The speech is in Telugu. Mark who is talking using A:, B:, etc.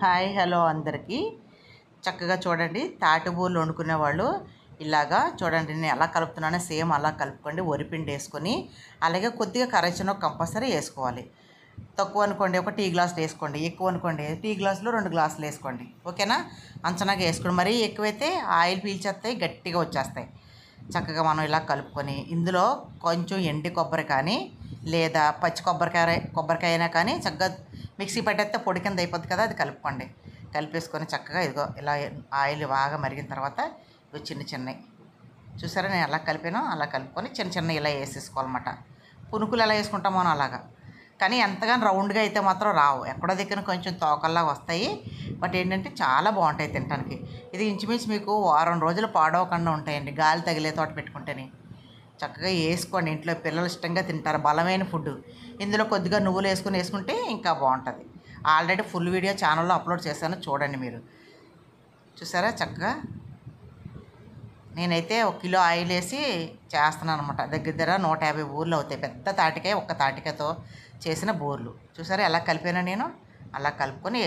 A: హాయ్ హలో అందరికీ. చక్కగా చూడండి, తాటి బూరెలు వండుకునే వాళ్ళు ఇలాగా చూడండి, నేను ఎలా కలుపుతున్నానో సేమ్ అలా కలుపుకోండి. వరిపిండి వేసుకొని అలాగే కొద్దిగా కరైచనో కంపల్సరీ వేసుకోవాలి. తక్కువ అనుకోండి ఒక టీ గ్లాసులు వేసుకోండి, ఎక్కువ అనుకోండి టీ గ్లాసులు 2 గ్లాసులు వేసుకోండి. ఓకేనా? అంచనాగా వేసుకోండి. మరీ ఎక్కువైతే ఆయిల్ పీల్చేస్తాయి, గట్టిగా వచ్చేస్తాయి. చక్కగా మనం ఇలా కలుపుకొని ఇందులో కొంచెం ఎండి కొబ్బరి కానీ లేదా పచ్చి కొబ్బరికాయ అయినా కానీ చక్కగా మిక్సీ పట్టేస్తే పొడి కింద అయిపోద్ది కదా, అది కలుపుకోండి. కలిపేసుకొని చక్కగా ఇదిగో ఇలా ఆయిల్ బాగా మరిగిన తర్వాత ఇవి చిన్న చిన్నవి చూసారా, నేను ఎలా కలిపానో అలా కలుపుకొని చిన్న చిన్న ఇలా వేసేసుకోవాలన్నమాట. పునుకులు ఎలా వేసుకుంటామో అలాగా. కానీ ఎంతగానో రౌండ్గా అయితే మాత్రం రావు, ఎక్కడో దగ్గర కొంచెం తోకల్లా వస్తాయి. బట్ ఏంటంటే చాలా బాగుంటాయి తినడానికి. ఇది ఇంచుమించు మీకు వారం రోజులు పాడవకుండా ఉంటాయండి, గాలి తగిలే తోట పెట్టుకుంటేనే. చక్కగా వేసుకోండి, ఇంట్లో పిల్లలు ఇష్టంగా తింటారు. బలమైన ఫుడ్. ఇందులో కొద్దిగా నువ్వులు వేసుకుంటే ఇంకా బాగుంటుంది. ఆల్రెడీ ఫుల్ వీడియో ఛానల్లో అప్లోడ్ చేశాను, చూడండి మీరు. చూసారా చక్కగా నేనైతే 1 కిలో ఆయిల్ వేసి చేస్తున్నాను అనమాట. దగ్గర 150 బూరెలు అవుతాయి. పెద్ద తాటికాయ, ఒక్క తాటికాయతో చేసిన బూరెలు. చూసారా ఎలా కలిపానో నేను, అలా కలుపుకొని